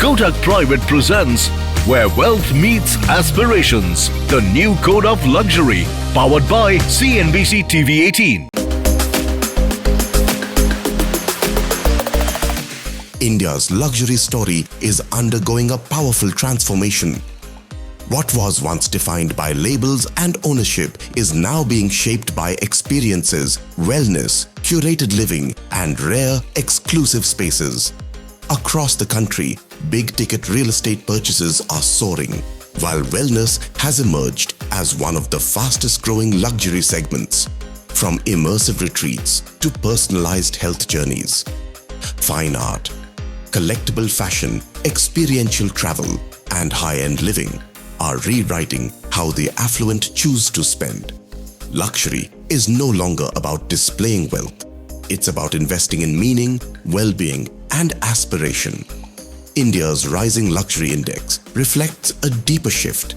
Kotak Private presents Where Wealth Meets Aspirations, the new code of luxury, powered by CNBC-TV18. India's luxury story is undergoing a powerful transformation. What was once defined by labels and ownership is now being shaped by experiences, wellness, curated living, and rare, exclusive spaces. Across the country, big-ticket real estate purchases are soaring, while wellness has emerged as one of the fastest-growing luxury segments. From immersive retreats to personalized health journeys, fine art, collectible fashion, experiential travel, and high-end living are rewriting how the affluent choose to spend. Luxury is no longer about displaying wealth. It's about investing in meaning, well-being, and aspiration. India's rising luxury index reflects a deeper shift,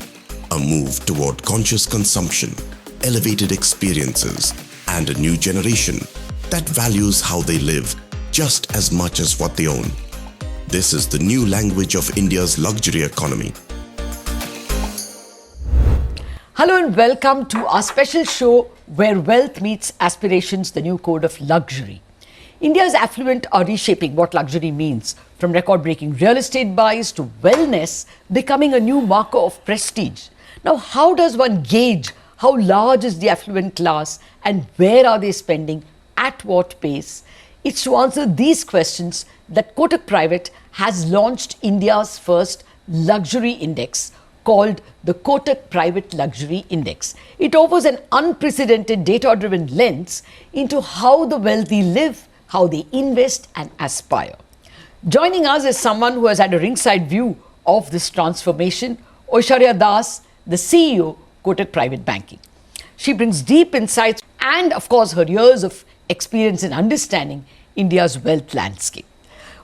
a move toward conscious consumption, elevated experiences, and a new generation that values how they live just as much as what they own. This is the new language of India's luxury economy. Hello and welcome to our special show Where Wealth Meets Aspirations, the new code of luxury. India's affluent are reshaping what luxury means, from record-breaking real estate buys to wellness becoming a new marker of prestige. Now, how does one gauge how large is the affluent class and where are they spending, at what pace? It's to answer these questions that Kotak Private has launched India's first luxury index, called the Kotak Private Luxury Index. It offers an unprecedented data-driven lens into how the wealthy live, how they invest and aspire. Joining us is someone who has had a ringside view of this transformation, Oisharya, the CEO, Kotak Private Banking. She brings deep insights and, of course, her years of experience in understanding India's wealth landscape.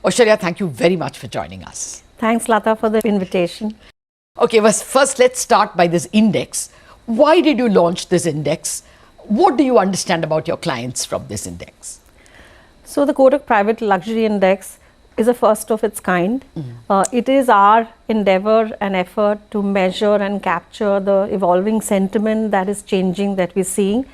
Oisharya, thank you very much for joining us. Thanks, Latha, for the invitation. Okay, first let's start by this index. Why did you launch this index? What do you understand about your clients from this index? So the Kotak Private Luxury Index is a first of its kind. It is our endeavor and effort to measure and capture the evolving sentiment that is changing, that we're seeing,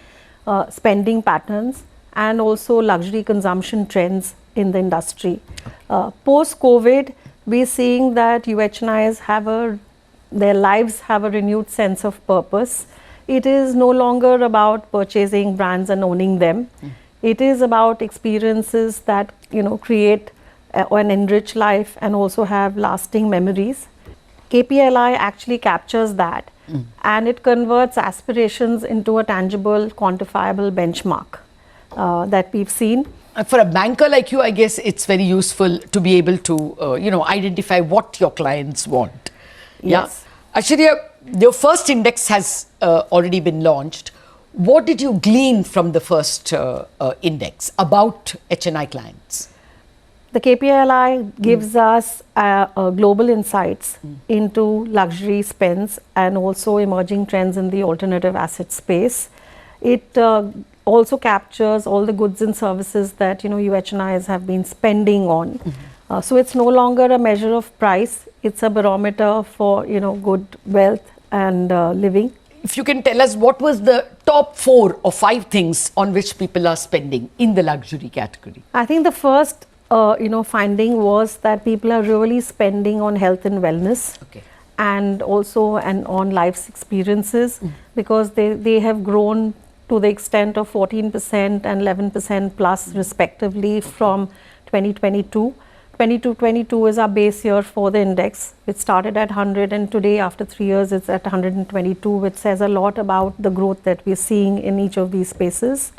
spending patterns and also luxury consumption trends in the industry. Post-COVID, we're seeing that UHNIs their lives have a renewed sense of purpose. It is no longer about purchasing brands and owning them. It is about experiences that create and enrich life and also have lasting memories. KPLI actually captures that and it converts aspirations into a tangible, quantifiable benchmark that we've seen. For a banker like you, I guess it's very useful to be able to identify what your clients want. Yes. Yeah. Aishwarya, your first index has already been launched. What did you glean from the first index about HNI clients? The KPLI gives us global insights into luxury spends and also emerging trends in the alternative asset space. It also captures all the goods and services that UHNIs have been spending on. So it's no longer a measure of price. It's a barometer for good wealth and living. If you can tell us what was the top 4 or 5 things on which people are spending in the luxury category? I think the first finding was that people are really spending on health and wellness, and also on life's experiences, because they have grown to the extent of 14% and 11% plus respectively from 2022. 2022 is our base year for the index. It started at 100 and today after 3 years it's at 122, which says a lot about the growth that we're seeing in each of these spaces.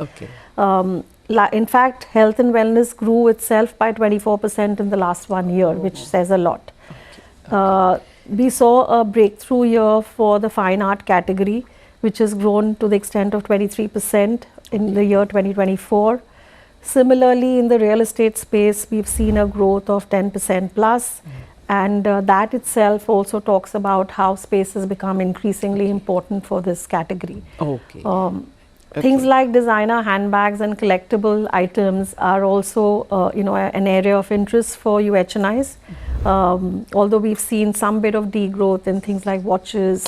In fact, health and wellness grew itself by 24% in the last 1 year, which says a lot. We saw a breakthrough year for the fine art category, which has grown to the extent of 23% in the year 2024. Similarly, in the real estate space, we've seen a growth of 10% plus, and that itself also talks about how space has become increasingly important for this category. Things like designer handbags and collectible items are also, an area of interest for UHNIs. although we've seen some bit of degrowth in things like watches,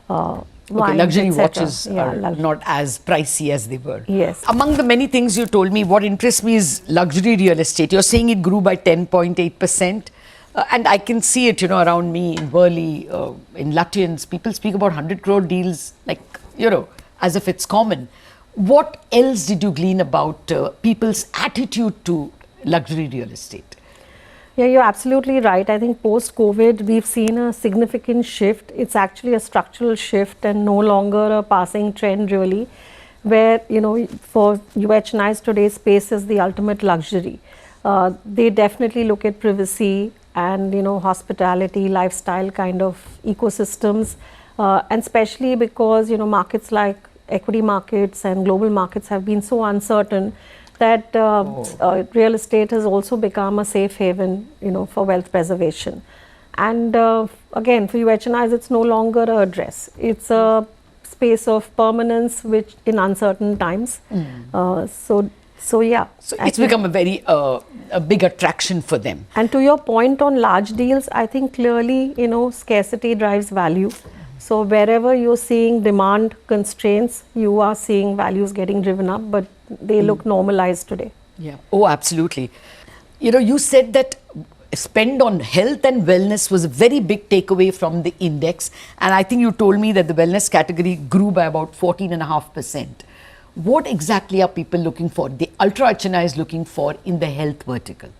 wines, luxury etc. watches are not as pricey as they were. Yes. Among the many things you told me, what interests me is luxury real estate. You're saying it grew by 10.8%. And I can see it, around me in Worli, in Lutyens. People speak about 100 crore deals like, as if it's common. What else did you glean about people's attitude to luxury real estate? Yeah, you're absolutely right. I think post-COVID, we've seen a significant shift. It's actually a structural shift and no longer a passing trend really, where, for UHNIs today, space is the ultimate luxury. They definitely look at privacy and, hospitality, lifestyle kind of ecosystems, and especially because, markets like equity markets and global markets have been so uncertain that real estate has also become a safe haven, for wealth preservation. And again, for UHNIs, it's no longer a address. It's a space of permanence, which in uncertain times. So yeah. So it's become a very a big attraction for them. And to your point on large deals, I think clearly, scarcity drives value. So wherever you're seeing demand constraints, you are seeing values getting driven up, but they look normalized today. Yeah. Oh, absolutely. You said that spend on health and wellness was a very big takeaway from the index. And I think you told me that the wellness category grew by about 14.5%. What exactly are people looking for? The ultra HNI is looking for in the health vertical.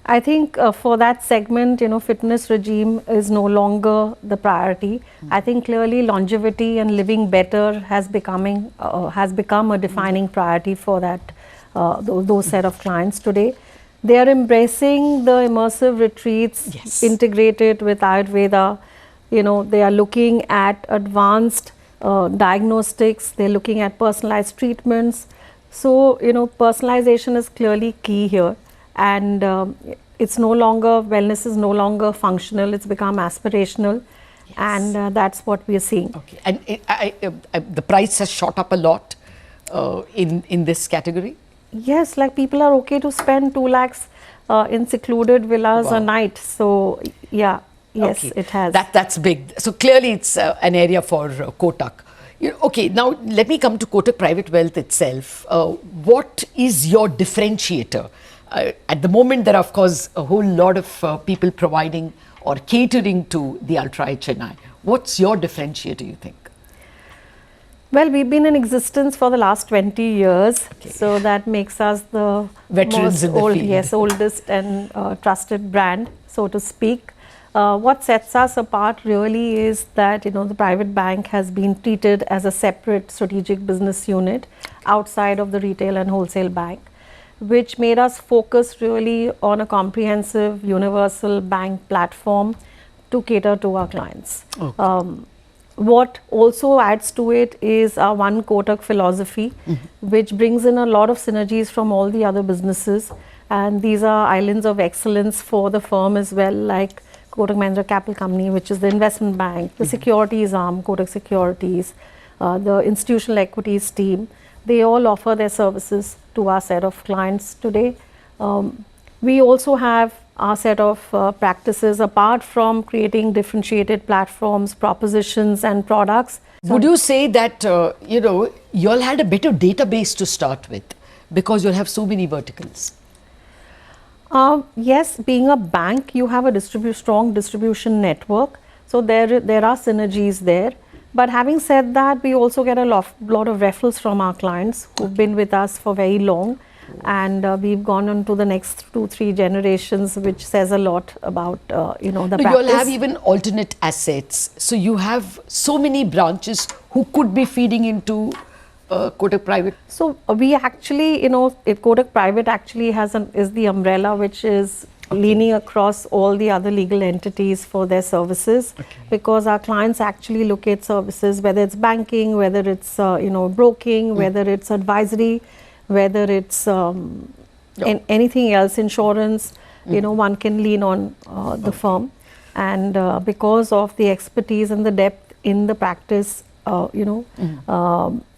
I think for that segment, fitness regime is no longer the priority. I think clearly longevity and living better has become a defining priority for that those set of clients today. They are embracing the immersive retreats integrated with Ayurveda. They are looking at advanced diagnostics. They're looking at personalized treatments. So, personalization is clearly key here. And it's no longer, wellness is no longer functional, it's become aspirational. Yes. And that's what we are seeing. Okay. And the price has shot up a lot in this category? Yes, like people are okay to spend 2 lakhs in secluded villas a night. So, yeah, yes, it has. That's big. So clearly it's an area for Kotak. Okay, now let me come to Kotak Private Wealth itself. What is your differentiator? At the moment, there are, of course, a whole lot of people providing or catering to the ultra HNI. What's your differentiator, you think? Well, we've been in existence for the last 20 years, so that makes us the veterans in the field. Yes, oldest and trusted brand, so to speak. What sets us apart really is that the private bank has been treated as a separate strategic business unit outside of the retail and wholesale bank, which made us focus really on a comprehensive universal bank platform to cater to our clients. Okay. What also adds to it is our One Kotak philosophy, which brings in a lot of synergies from all the other businesses. And these are islands of excellence for the firm as well, like Kotak Mahindra Capital Company, which is the investment bank, the securities arm, Kotak Securities, the institutional equities team. They all offer their services to our set of clients today. We also have our set of practices apart from creating differentiated platforms, propositions and products. Would you say that, you all had a better database to start with because you'll have so many verticals? Yes, being a bank, you have a strong distribution network. So there are synergies there. But having said that, we also get a lot of referrals from our clients who've been with us for very long. And we've gone on to the next 2-3 generations, which says a lot about, the practice. You all have even alternate assets. So you have so many branches who could be feeding into Kotak Private. So we actually, Kotak Private actually is the umbrella which is leaning across all the other legal entities for their services, because our clients actually look at services, whether it's banking, whether it's broking, whether it's advisory, whether it's anything else, insurance, one can lean on the firm. And because of the expertise and the depth in the practice,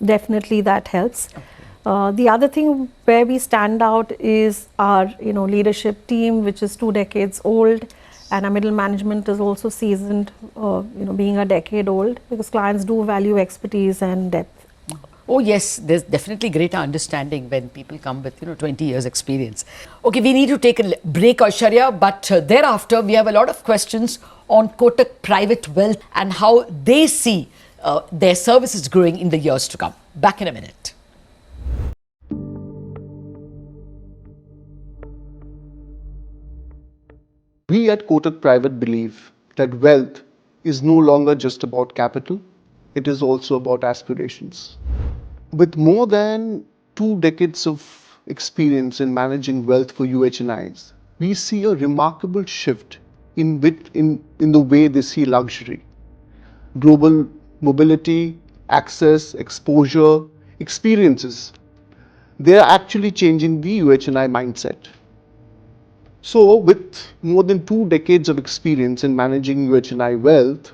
definitely that helps. The other thing where we stand out is our leadership team, which is 2 decades old, And our middle management is also seasoned, being a decade old, because clients do value expertise and depth. Oh yes, there's definitely greater understanding when people come with 20 years experience. Okay, we need to take a break, Oisharya, but thereafter we have a lot of questions on Kotak Private Wealth and how they see their services growing in the years to come. Back in a minute. We at Kotak Private believe that wealth is no longer just about capital, it is also about aspirations. With more than 2 decades of experience in managing wealth for UHNIs, we see a remarkable shift in the way they see luxury. Global mobility, access, exposure, experiences, they are actually changing the UHNI mindset. So, with more than 2 decades of experience in managing UHNI wealth,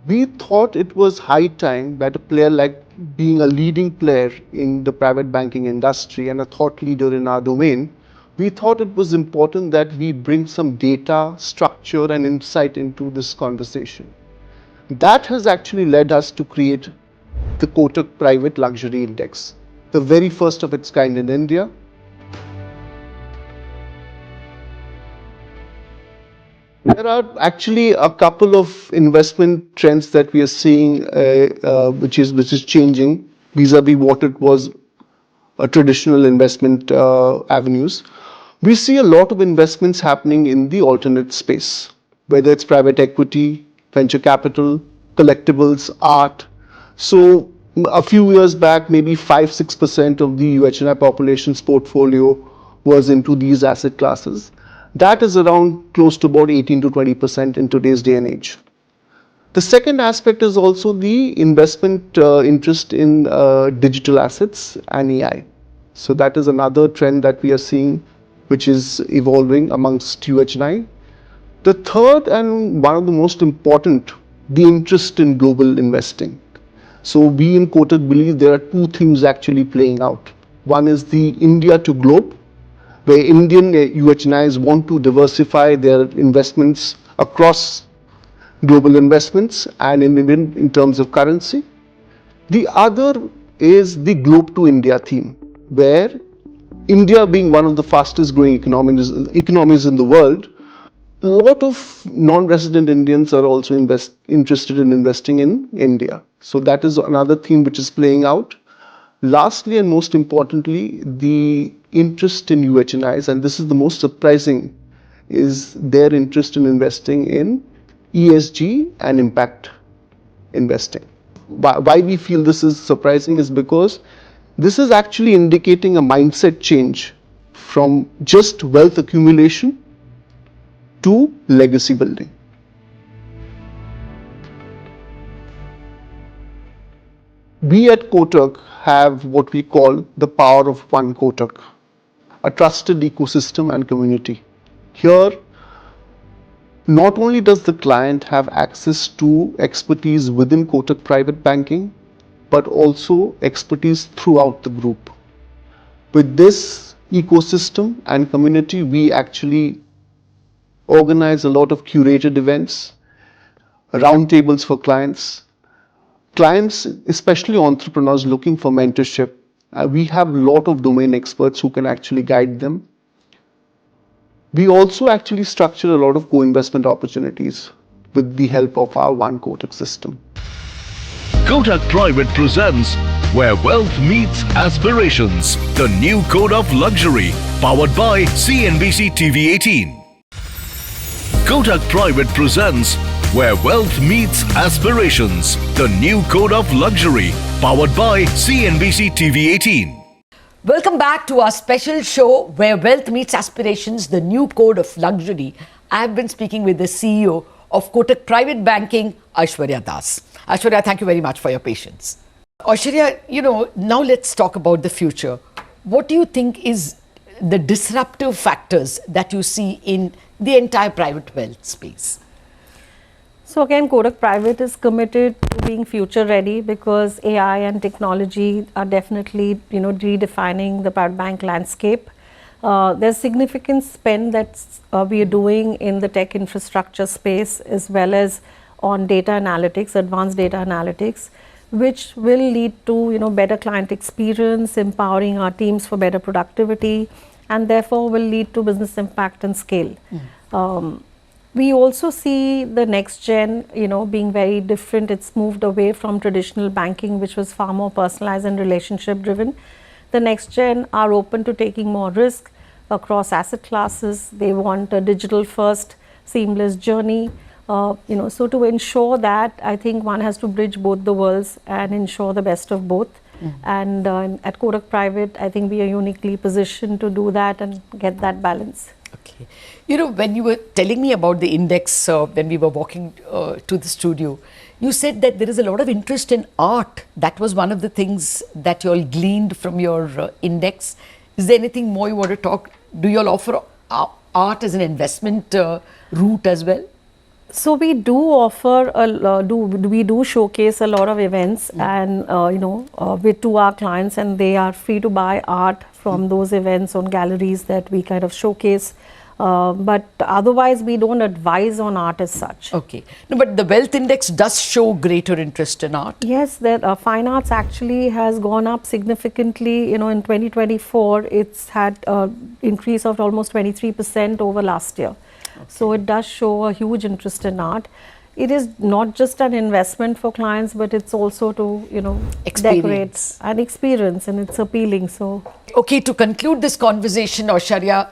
we thought it was high time that a player like being a leading player in the private banking industry and a thought leader in our domain, we thought it was important that we bring some data, structure and insight into this conversation. That has actually led us to create the Kotak Private Luxury Index, the very first of its kind in India. There are actually a couple of investment trends that we are seeing, which is changing vis-a-vis what it was a traditional investment avenues. We see a lot of investments happening in the alternate space, whether it's private equity, venture capital, collectibles, art. So a few years back, maybe 5-6% of the UHNI population's portfolio was into these asset classes. That is around close to about 18 to 20% in today's day and age. The second aspect is also the investment interest in digital assets and AI. So that is another trend that we are seeing, which is evolving amongst UHNI. The third and one of the most important, the interest in global investing. So we in Kotak believe there are two themes actually playing out. One is the India to globe, where Indian UHNIs want to diversify their investments across global investments and even in terms of currency. The other is the globe to India theme, where India being one of the fastest growing economies in the world, a lot of non-resident Indians are also interested in investing in India. So that is another theme which is playing out. Lastly and most importantly, the interest in UHNIs, and this is the most surprising, is their interest in investing in ESG and impact investing. Why we feel this is surprising is because this is actually indicating a mindset change from just wealth accumulation to legacy building. We at Kotak have what we call the power of one Kotak, a trusted ecosystem and community. Here, not only does the client have access to expertise within Kotak Private Banking, but also expertise throughout the group. With this ecosystem and community, we actually organize a lot of curated events, roundtables for clients. Clients, especially entrepreneurs looking for mentorship, we have a lot of domain experts who can actually guide them. We also actually structure a lot of co-investment opportunities with the help of our One Kotak system. Kotak Private presents Where Wealth Meets Aspirations, the new code of luxury, powered by CNBC-TV18. Kotak Private presents Where Wealth Meets Aspirations, the new code of luxury, powered by CNBC-TV18. Welcome back to our special show Where Wealth Meets Aspirations, the new code of luxury. I have been speaking with the CEO of Kotak Private Banking, Aishwarya Das. Aishwarya, thank you very much for your patience. Aishwarya, now let's talk about the future. What do you think is the disruptive factors that you see in the entire private wealth space? So again, Kotak Private is committed to being future ready, because AI and technology are definitely, redefining the private bank landscape. There's significant spend that we are doing in the tech infrastructure space as well as on data analytics, advanced data analytics, which will lead to better client experience, empowering our teams for better productivity, and therefore will lead to business impact and scale. We also see the next gen, being very different. It's moved away from traditional banking, which was far more personalized and relationship driven. The next gen are open to taking more risk across asset classes. They want a digital first, seamless journey. So to ensure that, I think one has to bridge both the worlds and ensure the best of both. And at Kotak Private, I think we are uniquely positioned to do that and get that balance. Okay. When you were telling me about the index, when we were walking to the studio, you said that there is a lot of interest in art. That was one of the things that you all gleaned from your index. Is there anything more you want to talk? Do you all offer art as an investment route as well? So we do offer, we do showcase a lot of events and, to our clients, and they are free to buy art from those events on galleries that we kind of showcase. But otherwise, we don't advise on art as such. Okay. No, but the Wealth Index does show greater interest in art. Yes, that fine arts actually has gone up significantly. In 2024, it's had an increase of almost 23% over last year. Okay. So it does show a huge interest in art. It is not just an investment for clients, but it's also to, decorate and experience, and it's appealing. So, okay, to conclude this conversation, Oisharya,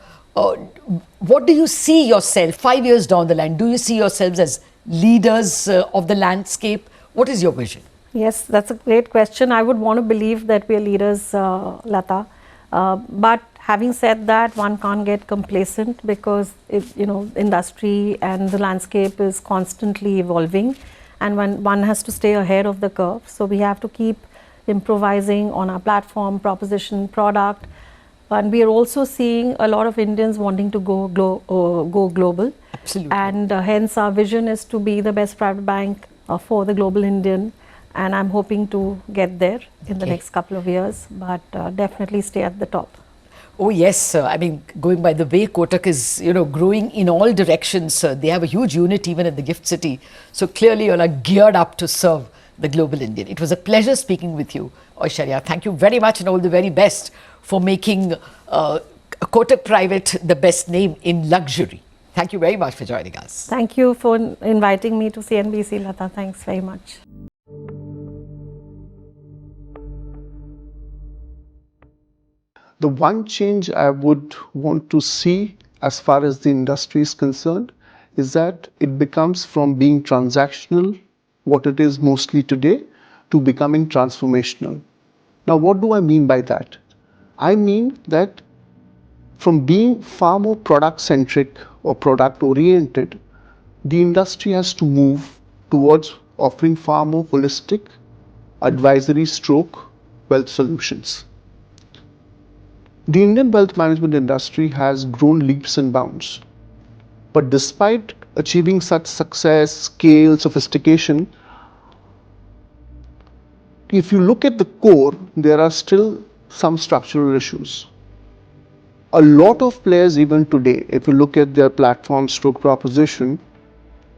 what do you see yourself 5 years down the line? Do you see yourselves as leaders of the landscape? What is your vision? Yes, that's a great question. I would want to believe that we are leaders, Latha. But having said that, one can't get complacent because industry and the landscape is constantly evolving, and one has to stay ahead of the curve. So we have to keep improvising on our platform, proposition, product. And we are also seeing a lot of Indians wanting to go global. Absolutely. And hence our vision is to be the best private bank for the global Indian. And I'm hoping to get there in the next couple of years, but definitely stay at the top. Oh yes, I mean, going by the way Kotak is, growing in all directions. They have a huge unit even in the GIFT City. So clearly you all are geared up to serve the global Indian. It was a pleasure speaking with you, Oisharya. Thank you very much and all the very best for making Kotak Private the best name in luxury. Thank you very much for joining us. Thank you for inviting me to CNBC, Latha. Thanks very much. The one change I would want to see as far as the industry is concerned is that it becomes from being transactional, what it is mostly today, to becoming transformational. Now, what do I mean by that? I mean that from being far more product-centric or product-oriented, the industry has to move towards offering far more holistic advisory stroke wealth solutions. The Indian wealth management industry has grown leaps and bounds. But despite achieving such success, scale, sophistication, if you look at the core, there are still some structural issues. A lot of players even today, if you look at their platform stroke proposition,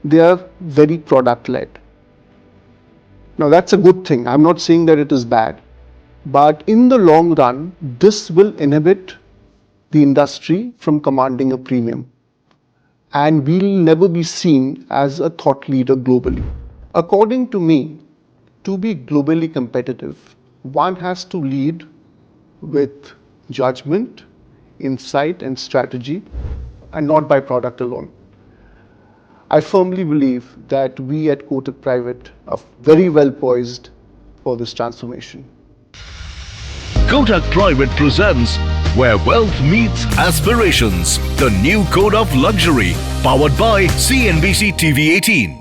they are very product-led. Now that's a good thing. I'm not saying that it is bad. But in the long run, this will inhibit the industry from commanding a premium. And we'll never be seen as a thought leader globally. According to me, to be globally competitive, one has to lead with judgment, insight, and strategy, and not by product alone. I firmly believe that we at Kotak Private are very well poised for this transformation. Kotak Private presents Where Wealth Meets Aspirations, the new code of luxury, powered by CNBC-TV18.